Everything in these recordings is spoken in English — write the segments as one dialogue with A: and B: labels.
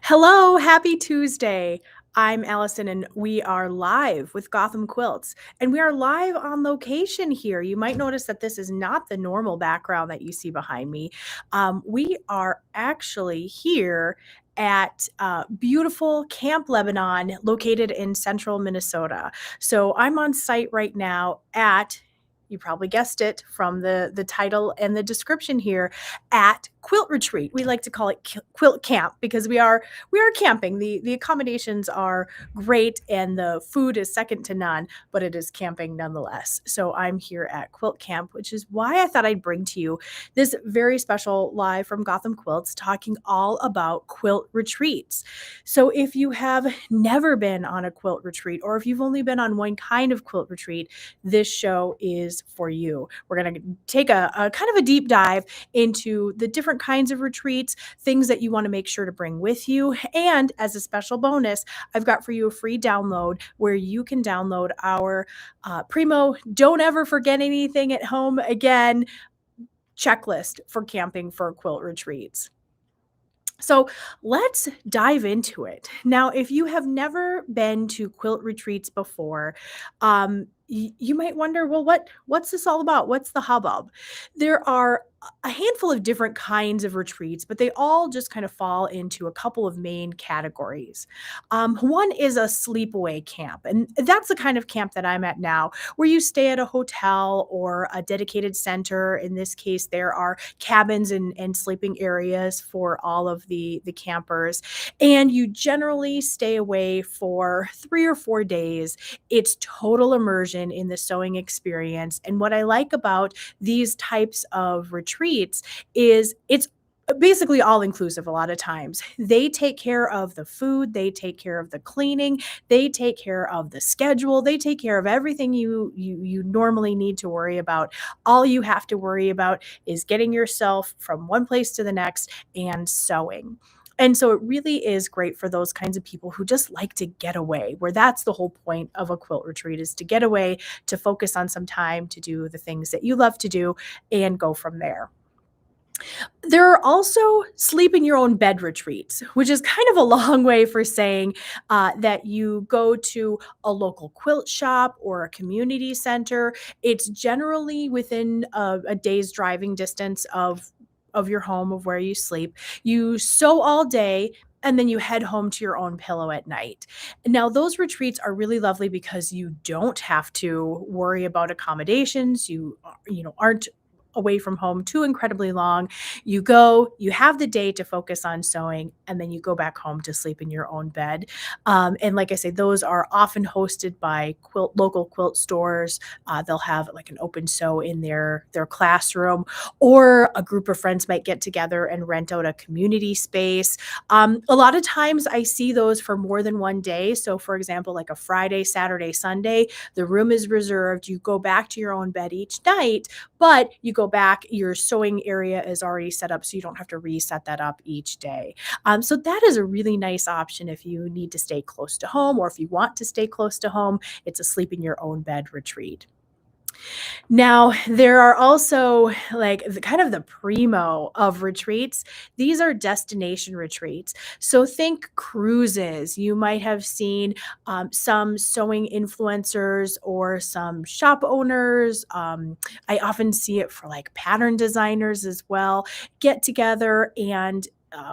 A: Hello, happy Tuesday. I'm Allison, and we are live with Gotham Quilts. And we are live on location here. You might notice that this is not the normal background that you see behind me. We are actually here at beautiful Camp Lebanon, located in central Minnesota. So I'm on site right now at, you probably guessed it from the title and the description here, at Quilt Retreat. We like to call it Quilt Camp because we are camping. The accommodations are great and the food is second to none, but it is camping nonetheless. So I'm here at Quilt Camp, which is why I thought I'd bring to you this very special live from Gotham Quilts talking all about quilt retreats. So if you have never been on a quilt retreat, or if you've only been on one kind of quilt retreat, this show is for you. We're going to take a kind of a deep dive into the different kinds of retreats, things that you want to make sure to bring with you. And as a special bonus, I've got for you a free download where you can download our Primo Don't Ever Forget Anything at Home Again checklist for camping for quilt retreats. So let's dive into it. Now, if you have never been to quilt retreats before, you might wonder, well, what's this all about? What's the hubbub? There are a handful of different kinds of retreats, but they all just kind of fall into a couple of main categories. One is a sleepaway camp, and that's the kind of camp that I'm at now, where you stay at a hotel or a dedicated center. In this case, there are cabins and sleeping areas for all of the campers, and you generally stay away for 3 or 4 days. It's total immersion in the sewing experience. And what I like about these types of retreats is it's basically all inclusive a lot of times. They take care of the food, they take care of the cleaning, they take care of the schedule, they take care of everything you normally need to worry about. All you have to worry about is getting yourself from one place to the next and sewing. And so it really is great for those kinds of people who just like to get away, where that's the whole point of a quilt retreat, is to get away, to focus on some time, to do the things that you love to do and go from there. There are also sleep in your own bed retreats, which is kind of a long way for saying that you go to a local quilt shop or a community center. It's generally within a day's driving distance of your home, of where you sleep. You sew all day and then you head home to your own pillow at night. Now, those retreats are really lovely because you don't have to worry about accommodations. You aren't away from home too incredibly long. You go, you have the day to focus on sewing, and then you go back home to sleep in your own bed. And like I say, those are often hosted by local quilt stores. They'll have like an open sew in their classroom, or a group of friends might get together and rent out a community space. A lot of times I see those for more than one day. So for example, like a Friday, Saturday, Sunday, the room is reserved. You go back to your own bed each night, but you go back, your sewing area is already set up, so you don't have to reset that up each day. So that is a really nice option if you need to stay close to home, or if you want to stay close to home. It's a sleep in your own bed retreat. Now, there are also like the kind of the primo of retreats. These are destination retreats. So think cruises. You might have seen some sewing influencers or some shop owners. I often see it for like pattern designers as well. Get together and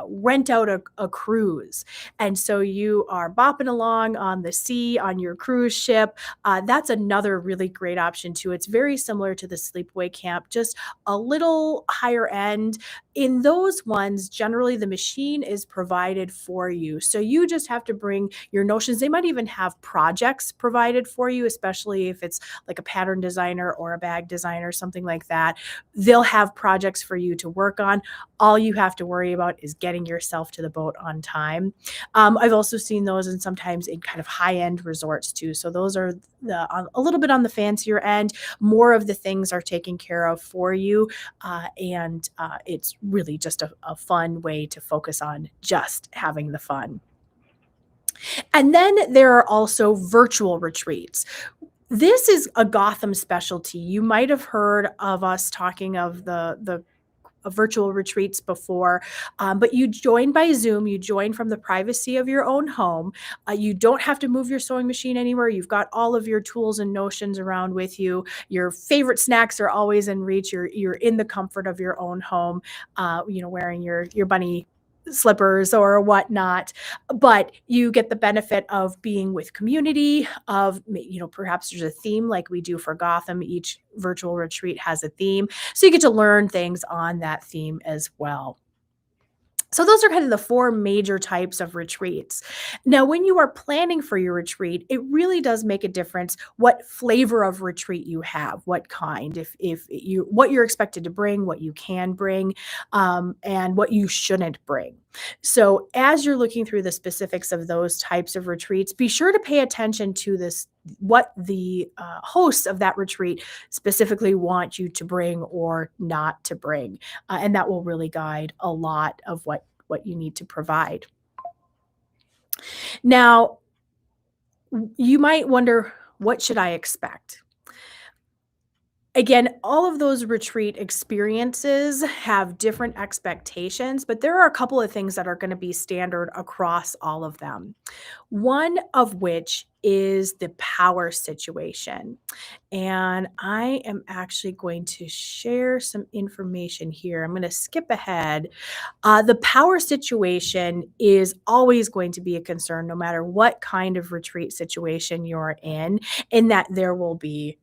A: rent out a cruise. And so you are bopping along on the sea on your cruise ship. That's another really great option too. It's very similar to the sleepaway camp, just a little higher end. In those ones, generally the machine is provided for you. So you just have to bring your notions. They might even have projects provided for you, especially if it's like a pattern designer or a bag designer, something like that. They'll have projects for you to work on. All you have to worry about is getting yourself to the boat on time. I've also seen those, and sometimes in kind of high-end resorts too. So those are a little bit on the fancier end. More of the things are taken care of for you, and it's really just a fun way to focus on just having the fun. And then there are also virtual retreats. This is a Gotham specialty. You might have heard of us talking of the virtual retreats before, but you join by Zoom. You join from the privacy of your own home. You don't have to move your sewing machine anywhere. You've got all of your tools and notions around with you. Your favorite snacks are always in reach. You're in the comfort of your own home, wearing your bunny slippers or whatnot, but you get the benefit of being with community, of, perhaps there's a theme like we do for Gotham. Each virtual retreat has a theme, so you get to learn things on that theme as well. So those are kind of the four major types of retreats. Now, when you are planning for your retreat, it really does make a difference what flavor of retreat you have, what kind, if you what you're expected to bring, what you can bring, and what you shouldn't bring. So as you're looking through the specifics of those types of retreats, be sure to pay attention to this, what the hosts of that retreat specifically want you to bring or not to bring, and that will really guide a lot of what you need to provide. Now, you might wonder, what should I expect? Again, all of those retreat experiences have different expectations, but there are a couple of things that are going to be standard across all of them. One of which is the power situation. And I am actually going to share some information here. I'm going to skip ahead. The power situation is always going to be a concern, no matter what kind of retreat situation you're in that there will be,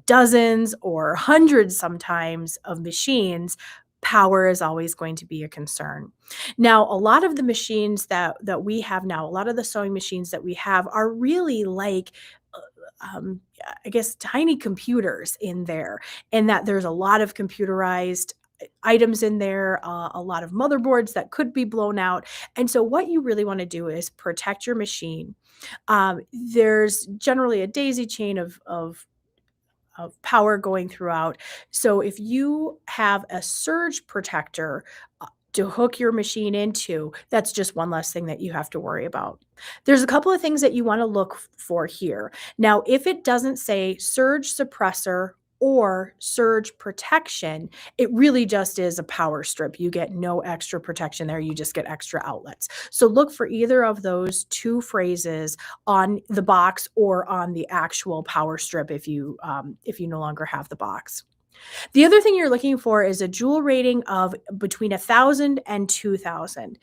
A: dozens or hundreds sometimes of machines. Power is always going to be a concern. Now, a lot of the machines that we have now, a lot of the sewing machines that we have are really like, I guess, tiny computers in there, and that there's a lot of computerized items in there, a lot of motherboards that could be blown out. And so, what you really want to do is protect your machine. There's generally a daisy chain of power going throughout. So if you have a surge protector to hook your machine into, that's just one less thing that you have to worry about. There's a couple of things that you want to look for here. Now, if it doesn't say surge suppressor or surge protection, it really just is a power strip. You get no extra protection there. You just get extra outlets. So look for either of those two phrases on the box or on the actual power strip if you no longer have the box. The other thing you're looking for is a joule rating of between 1,000 and 2,000.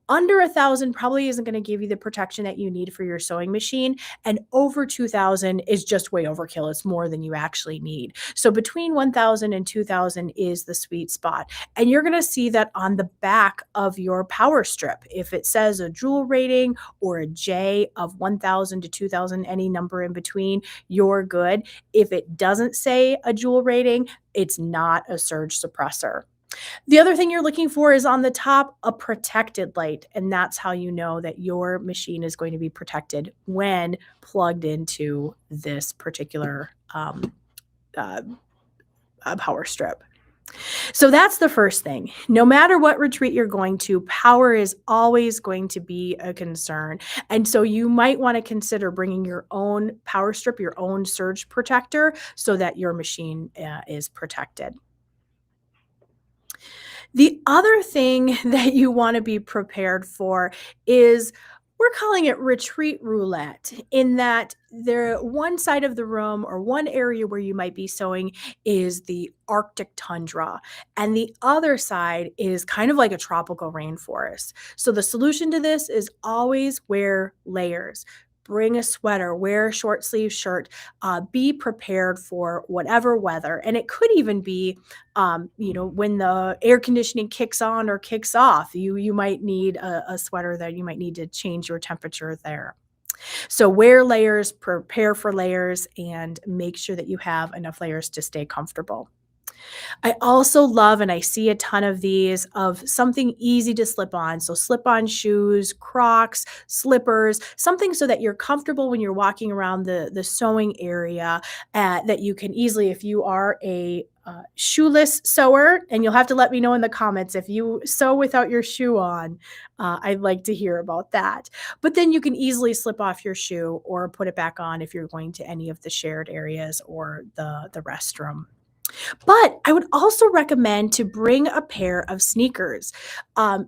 A: Under 1,000 probably isn't going to give you the protection that you need for your sewing machine, and over 2,000 is just way overkill. It's more than you actually need. So between 1,000 and 2,000 is the sweet spot. And you're going to see that on the back of your power strip. If it says a joule rating or a J of 1,000 to 2,000, any number in between, you're good. If it doesn't say a joule rating, it's not a surge suppressor. The other thing you're looking for is on the top, a protected light, and that's how you know that your machine is going to be protected when plugged into this particular uh, power strip. So that's the first thing. No matter what retreat you're going to, power is always going to be a concern. And so you might want to consider bringing your own power strip, your own surge protector, so that your machine is protected. The other thing that you want to be prepared for is, we're calling it retreat roulette, in that there one side of the room or one area where you might be sewing is the Arctic tundra, and the other side is kind of like a tropical rainforest. So the solution to this is always wear layers. Bring a sweater, wear a short sleeve shirt, be prepared for whatever weather. And it could even be, when the air conditioning kicks on or kicks off, you might need a sweater that you might need to change your temperature there. So wear layers, prepare for layers, and make sure that you have enough layers to stay comfortable. I also love, and I see a ton of these, of something easy to slip on. So slip on shoes, Crocs, slippers, something so that you're comfortable when you're walking around the sewing area, that you can easily, if you are a shoeless sewer, and you'll have to let me know in the comments if you sew without your shoe on. I'd like to hear about that. But then you can easily slip off your shoe or put it back on if you're going to any of the shared areas or the restroom. But I would also recommend to bring a pair of sneakers.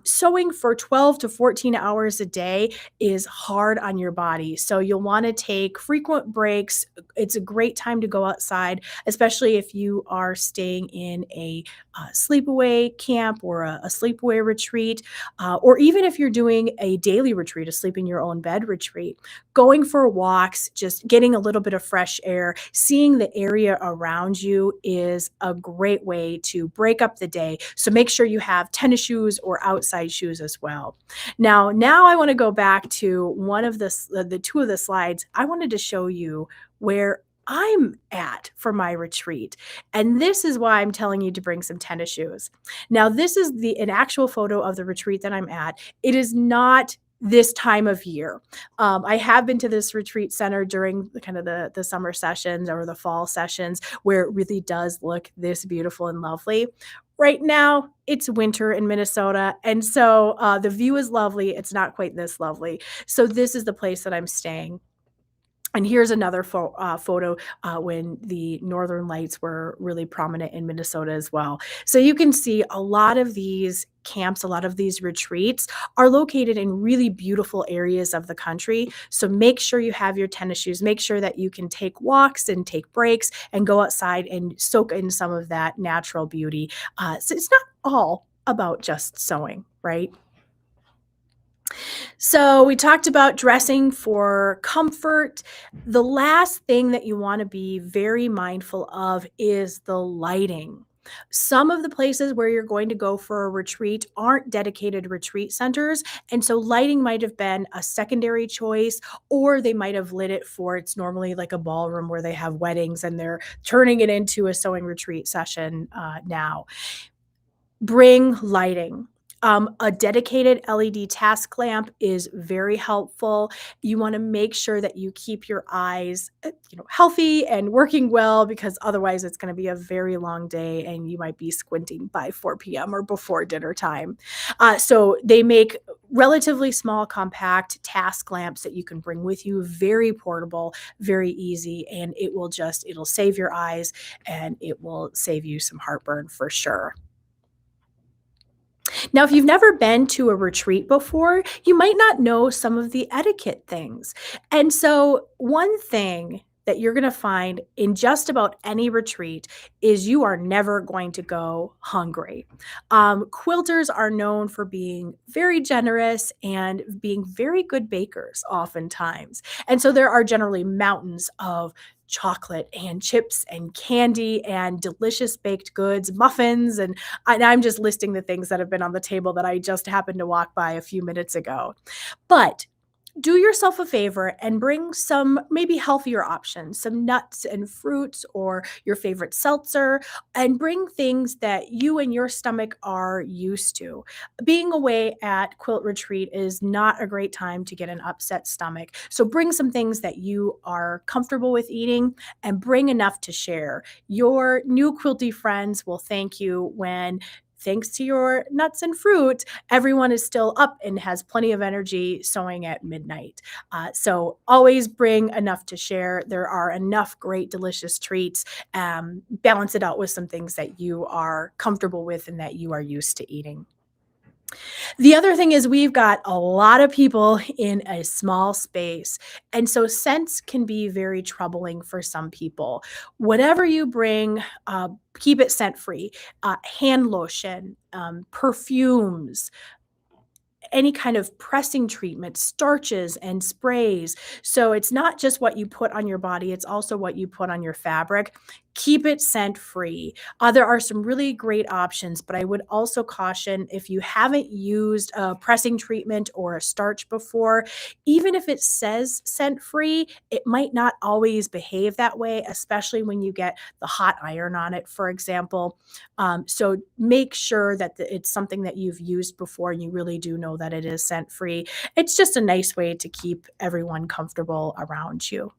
A: Sewing for 12 to 14 hours a day is hard on your body. So you'll want to take frequent breaks. It's a great time to go outside, especially if you are staying in a sleepaway camp or a sleepaway retreat, or even if you're doing a daily retreat, a sleep in your own bed retreat. Going for walks, just getting a little bit of fresh air, seeing the area around you is a great way to break up the day. So make sure you have tennis shoes or outside shoes as well. Now I want to go back to one of the two of the slides. I wanted to show you where I'm at for my retreat. And this is why I'm telling you to bring some tennis shoes. Now, this is an actual photo of the retreat that I'm at. It is not this time of year. I have been to this retreat center during the summer sessions or the fall sessions where it really does look this beautiful and lovely. Right now, it's winter in Minnesota, and so the view is lovely. It's not quite this lovely. So this is the place that I'm staying. And here's another photo when the northern lights were really prominent in Minnesota as well. So you can see a lot of these camps, a lot of these retreats are located in really beautiful areas of the country. So make sure you have your tennis shoes. Make sure that you can take walks and take breaks and go outside and soak in some of that natural beauty. So it's not all about just sewing, right? So we talked about dressing for comfort. The last thing that you want to be very mindful of is the lighting. Some of the places where you're going to go for a retreat aren't dedicated retreat centers. And so lighting might have been a secondary choice, or they might have lit it for it's normally like a ballroom where they have weddings and they're turning it into a sewing retreat session now. Bring lighting. A dedicated LED task lamp is very helpful. You want to make sure that you keep your eyes, healthy and working well, because otherwise it's going to be a very long day and you might be squinting by 4 p.m. or before dinner time. So they make relatively small, compact task lamps that you can bring with you, very portable, very easy, and it'll save your eyes and it will save you some heartburn for sure. Now, if you've never been to a retreat before, you might not know some of the etiquette things. And so, one thing that you're going to find in just about any retreat is you are never going to go hungry. Quilters are known for being very generous and being very good bakers, oftentimes. And so, there are generally mountains of chocolate and chips and candy and delicious baked goods, muffins, and I'm just listing the things that have been on the table that I just happened to walk by a few minutes ago. But do yourself a favor and bring some maybe healthier options, some nuts and fruits or your favorite seltzer, and bring things that you and your stomach are used to. Being away at Quilt Retreat is not a great time to get an upset stomach. So bring some things that you are comfortable with eating and bring enough to share. Your new quilty friends will thank you when, thanks to your nuts and fruit, everyone is still up and has plenty of energy sewing at midnight. So always bring enough to share. There are enough great, delicious treats. Balance it out with some things that you are comfortable with and that you are used to eating. The other thing is we've got a lot of people in a small space. And so scents can be very troubling for some people. Whatever you bring, keep it scent free. Hand lotion, perfumes, any kind of pressing treatment, starches and sprays. So it's not just what you put on your body, it's also what you put on your fabric. Keep it scent free. There are some really great options, but I would also caution if you haven't used a pressing treatment or a starch before, even if it says scent free, it might not always behave that way, especially when you get the hot iron on it, for example. So make sure that it's something that you've used before and you really do know that it is scent free. It's just a nice way to keep everyone comfortable around you.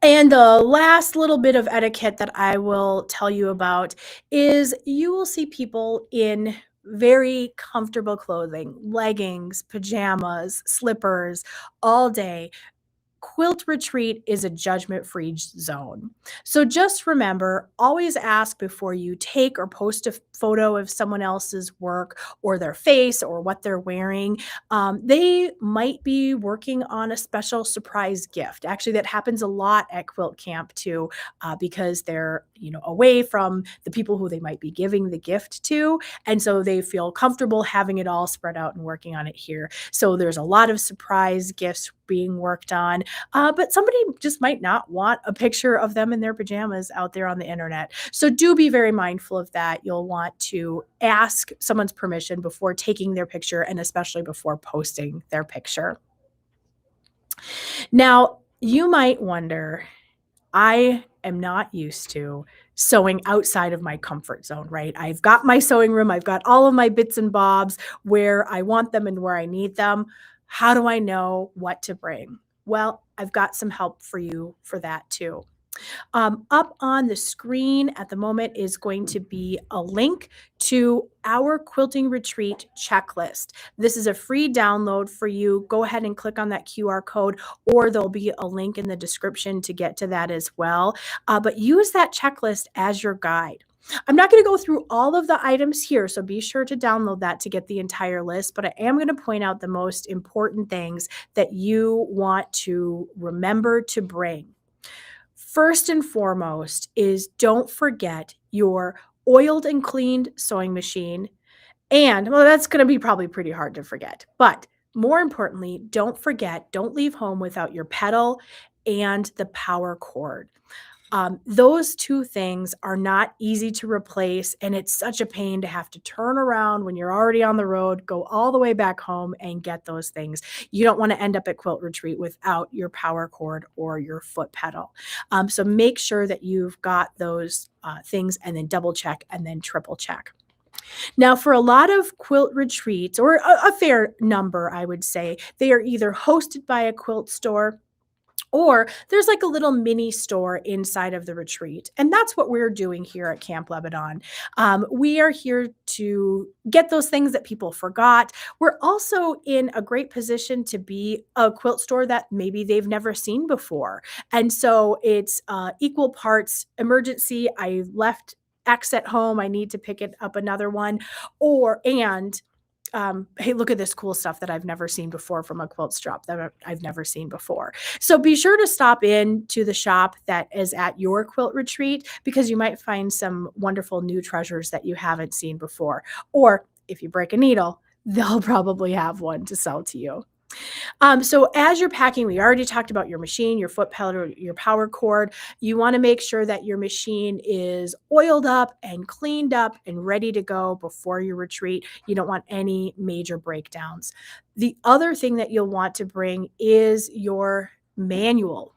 A: And the last little bit of etiquette that I will tell you about is you will see people in very comfortable clothing, leggings, pajamas, slippers all day. Quilt retreat is a judgment-free zone. So just remember, always ask before you take or post a photo of someone else's work or their face or what they're wearing. They might be working on a special surprise gift. Actually, that happens a lot at quilt camp too, because they're away from the people who they might be giving the gift to, and so they feel comfortable having it all spread out and working on it here. So there's a lot of surprise gifts being worked on, but somebody just might not want a picture of them in their pajamas out there on the internet. So do be very mindful of that. You'll want to ask someone's permission before taking their picture and especially before posting their picture. Now, you might wonder, I am not used to sewing outside of my comfort zone, right? I've got my sewing room, I've got all of my bits and bobs where I want them and where I need them. How do I know what to bring? Well, I've got some help for you for that too. Up on the screen at the moment is going to be a link to our quilting retreat checklist. This is a free download for you. Go ahead and click on that QR code, or there'll be a link in the description to get to that as well. But use that checklist as your guide. I'm not going to go through all of the items here, so be sure to download that to get the entire list, but I am going to point out the most important things that you want to remember to bring. First and foremost is don't forget your oiled and cleaned sewing machine. And well, that's going to be probably pretty hard to forget. But more importantly, don't leave home without your pedal and the power cord. Those two things are not easy to replace, and it's such a pain to have to turn around when you're already on the road, go all the way back home and get those things. You don't want to end up at quilt retreat without your power cord or your foot pedal. So make sure that you've got those things, and then double check and then triple check. Now, for a lot of quilt retreats, or a fair number, I would say, they are either hosted by a quilt store, or there's like a little mini store inside of the retreat. And that's what we're doing here at Camp Lebanon. We are here to get those things that people forgot. We're also in a great position to be a quilt store that maybe they've never seen before. And so it's equal parts emergency. I left X at home. I need to pick it up another one. Hey, look at this cool stuff that I've never seen before from a quilt shop that I've never seen before. So be sure to stop in to the shop that is at your quilt retreat, because you might find some wonderful new treasures that you haven't seen before. Or if you break a needle, they'll probably have one to sell to you. So as you're packing, we already talked about your machine, your foot pedal, your power cord. You want to make sure that your machine is oiled up and cleaned up and ready to go before your retreat. You don't want any major breakdowns. The other thing that you'll want to bring is your manual.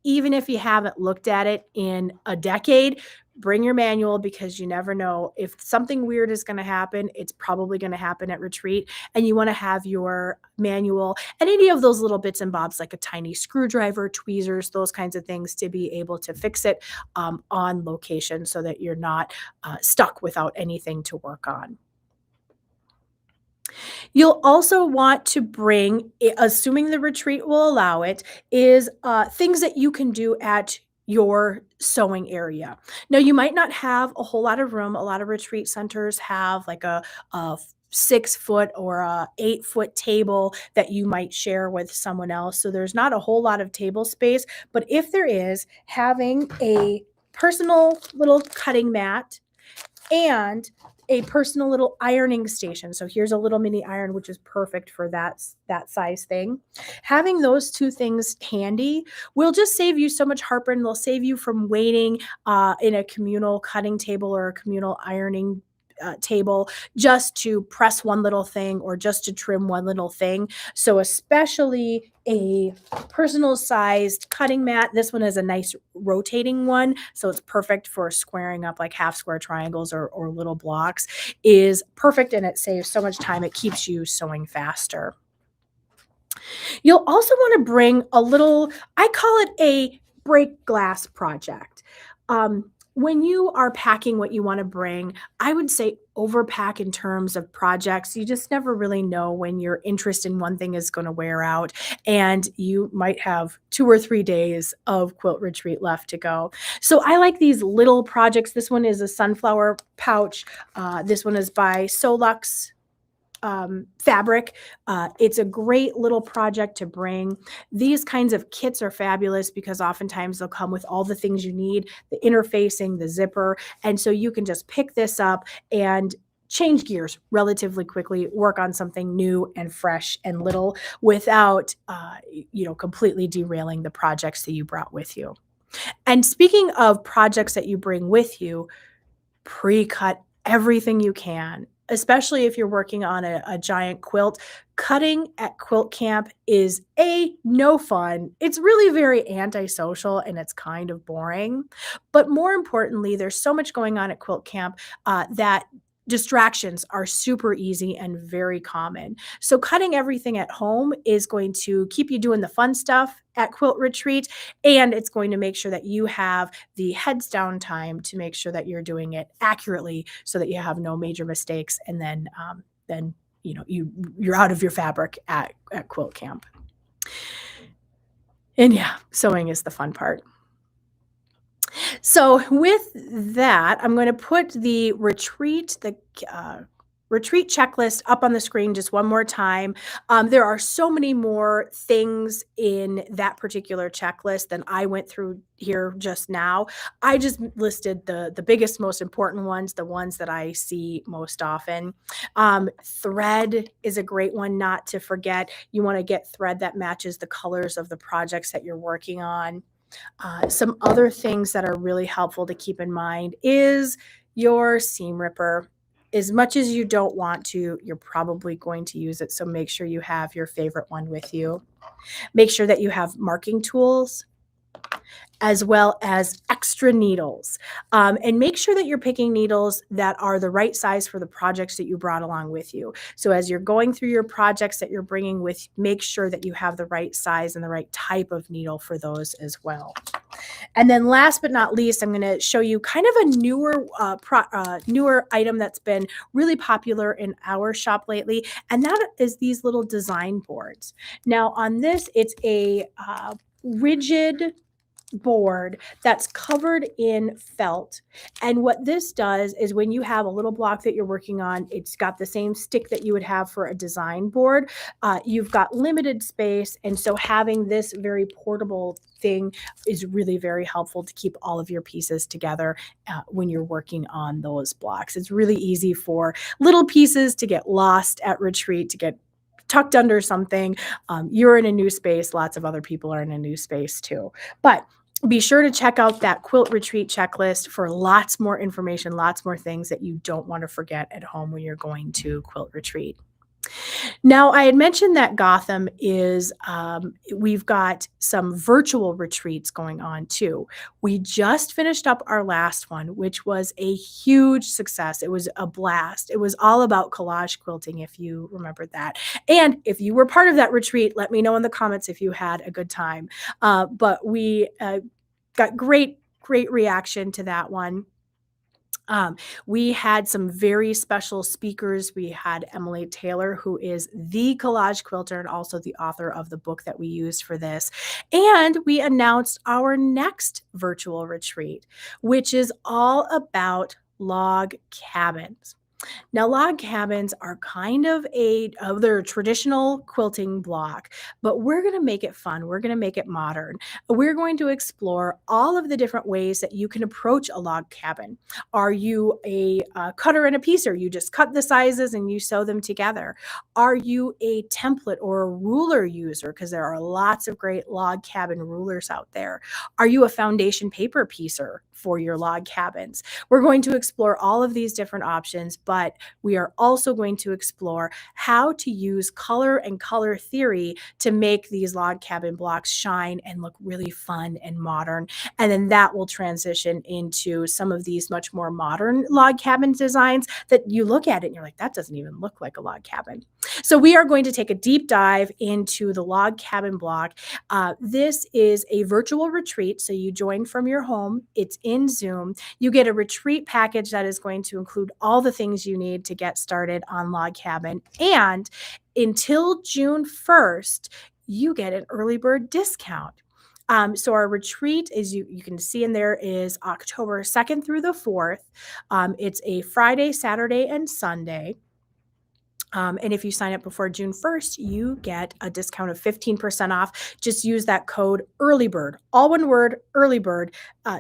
A: Even if you haven't looked at it in a decade, bring your manual, because you never know if something weird is going to happen. It's probably going to happen at retreat, and you want to have your manual and any of those little bits and bobs like a tiny screwdriver, tweezers, those kinds of things to be able to fix it on location, so that you're not stuck without anything to work on. You'll also want to bring, assuming the retreat will allow it, is things that you can do at your sewing area. Now, you might not have a whole lot of room. A lot of retreat centers have like a 6 foot or a 8 foot table that you might share with someone else. So there's not a whole lot of table space. But if there is, having a personal little cutting mat and a personal little ironing station. So here's a little mini iron, which is perfect for that size thing. Having those two things handy will just save you so much heartburn. They'll save you from waiting in a communal cutting table or a communal ironing table just to press one little thing or just to trim one little thing. So especially a personal sized cutting mat. This one is a nice rotating one, so it's perfect for squaring up like half square triangles or little blocks. Is perfect, and it saves so much time. It keeps you sewing faster. You'll also want to bring a little, I call it a break glass project. When you are packing what you want to bring, I would say overpack in terms of projects. You just never really know when your interest in one thing is going to wear out, and you might have 2 or 3 days of quilt retreat left to go. So I like these little projects. This one is a sunflower pouch. This one is by Solux fabric. It's a great little project to bring. These kinds of kits are fabulous because oftentimes they'll come with all the things you need, the interfacing, the zipper. And so you can just pick this up and change gears relatively quickly, work on something new and fresh and little without, completely derailing the projects that you brought with you. And speaking of projects that you bring with you, pre-cut everything you can, especially if you're working on a giant quilt. Cutting at quilt camp is no fun. It's really very antisocial and it's kind of boring. But more importantly, there's so much going on at quilt camp that distractions are super easy and very common. So cutting everything at home is going to keep you doing the fun stuff at quilt retreat, and it's going to make sure that you have the heads down time to make sure that you're doing it accurately so that you have no major mistakes, and then you're out of your fabric at quilt camp. And yeah, sewing is the fun part. So with that, I'm going to put the retreat checklist up on the screen just one more time. There are so many more things in that particular checklist than I went through here just now. I just listed the biggest, most important ones, the ones that I see most often. Thread is a great one not to forget. You want to get thread that matches the colors of the projects that you're working on. Some other things that are really helpful to keep in mind is your seam ripper. As much as you don't want to, you're probably going to use it. So make sure you have your favorite one with you. Make sure that you have marking tools as well as extra needles. And make sure that you're picking needles that are the right size for the projects that you brought along with you. So as you're going through your projects that you're bringing with, make sure that you have the right size and the right type of needle for those as well. And then last but not least, I'm going to show you kind of a newer item that's been really popular in our shop lately, and that is these little design boards. Now on this, it's a rigid board that's covered in felt. And what this does is when you have a little block that you're working on, it's got the same stick that you would have for a design board. You've got limited space. And so having this very portable thing is really very helpful to keep all of your pieces together when you're working on those blocks. It's really easy for little pieces to get lost at retreat, to get tucked under something. You're in a new space. Lots of other people are in a new space too. But be sure to check out that quilt retreat checklist for lots more information, lots more things that you don't want to forget at home when you're going to quilt retreat. Now, I had mentioned that Gotham is, we've got some virtual retreats going on too. We just finished up our last one, which was a huge success. It was a blast. It was all about collage quilting, if you remembered that. And if you were part of that retreat, let me know in the comments if you had a good time. But we got great reaction to that one. We had some very special speakers. We had Emily Taylor, who is the collage quilter and also the author of the book that we used for this. And we announced our next virtual retreat, which is all about log cabins. Now, log cabins are kind of their traditional quilting block, but we're going to make it fun. We're going to make it modern. We're going to explore all of the different ways that you can approach a log cabin. Are you a cutter and a piecer? You just cut the sizes and you sew them together. Are you a template or a ruler user? Because there are lots of great log cabin rulers out there. Are you a foundation paper piecer for your log cabins? We're going to explore all of these different options, but we are also going to explore how to use color and color theory to make these log cabin blocks shine and look really fun and modern. And then that will transition into some of these much more modern log cabin designs that you look at it and you're like, that doesn't even look like a log cabin. So we are going to take a deep dive into the log cabin block. This is a virtual retreat. So you join from your home. It's in Zoom. You get a retreat package that is going to include all the things you need to get started on log cabin. And until June 1st, you get an early bird discount. So our retreat, is you can see in there, is October 2nd through the 4th. It's a Friday, Saturday, and Sunday. And if you sign up before June 1st, you get a discount of 15% off. Just use that code EARLYBIRD, all one word, EARLYBIRD,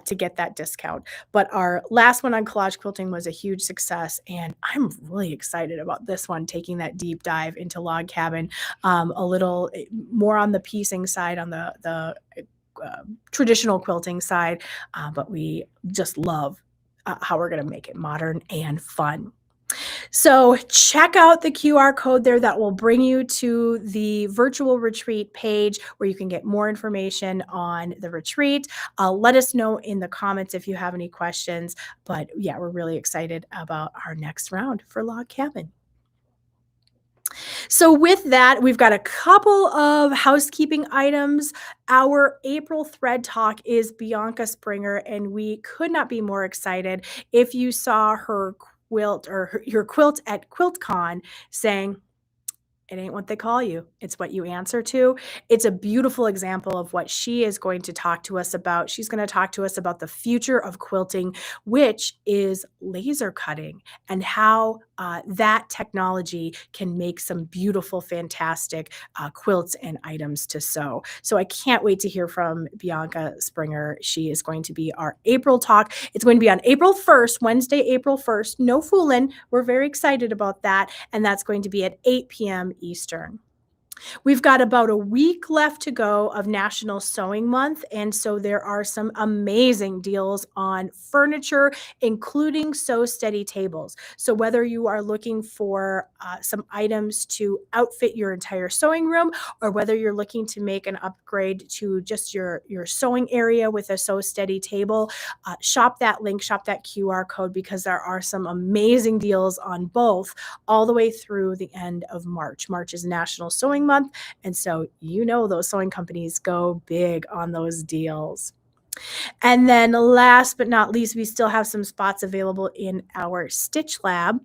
A: to get that discount. But our last one on collage quilting was a huge success, and I'm really excited about this one, taking that deep dive into log cabin, a little more on the piecing side, on the traditional quilting side, but we just love how we're going to make it modern and fun. So check out the QR code there that will bring you to the virtual retreat page where you can get more information on the retreat. Let us know in the comments if you have any questions. But yeah, we're really excited about our next round for log cabin. So with that, we've got a couple of housekeeping items. Our April thread talk is Bianca Springer, and we could not be more excited. If you saw her quilt or your quilt at QuiltCon, saying, it ain't what they call you, it's what you answer to. It's a beautiful example of what she is going to talk to us about. She's going to talk to us about the future of quilting, which is laser cutting, and how that technology can make some beautiful, fantastic quilts and items to sew. So I can't wait to hear from Bianca Springer. She is going to be our April talk. It's going to be on April 1st, Wednesday, April 1st. No fooling. We're very excited about that. And that's going to be at 8 p.m. Eastern. We've got about a week left to go of National Sewing Month, and so there are some amazing deals on furniture, including Sew Steady tables. So whether you are looking for some items to outfit your entire sewing room, or whether you're looking to make an upgrade to just your sewing area with a Sew Steady table, shop that link, shop that QR code, because there are some amazing deals on both all the way through the end of March. March is National Sewing Month, and so those sewing companies go big on those deals. And then last but not least, we still have some spots available in our Stitch Lab.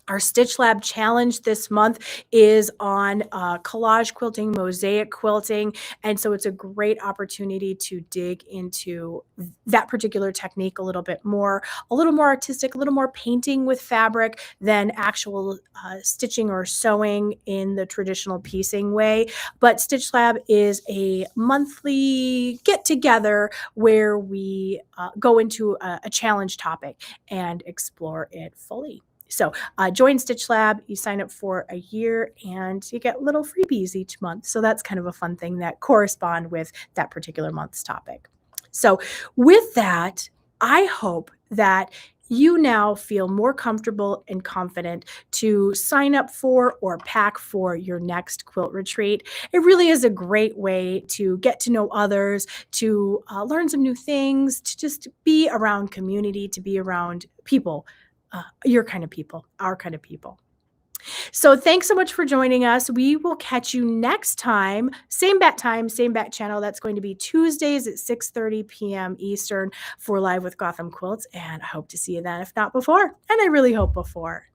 A: Our Stitch Lab challenge this month is on collage quilting, mosaic quilting, and so it's a great opportunity to dig into that particular technique a little more artistic, a little more painting with fabric than actual stitching or sewing in the traditional piecing way. But Stitch Lab is a monthly get-together where we go into a challenge topic and explore it fully. So join Stitch Lab, you sign up for a year, and you get little freebies each month. So that's kind of a fun thing that correspond with that particular month's topic. So with that, I hope that you now feel more comfortable and confident to sign up for or pack for your next quilt retreat. It really is a great way to get to know others, to learn some new things, to just be around community, to be around people. Your kind of people, our kind of people. So thanks so much for joining us. We will catch you next time, same bat time, same bat channel. That's going to be Tuesdays at 6:30 p.m. Eastern for Live with Gotham Quilts. And I hope to see you then, if not before. And I really hope before.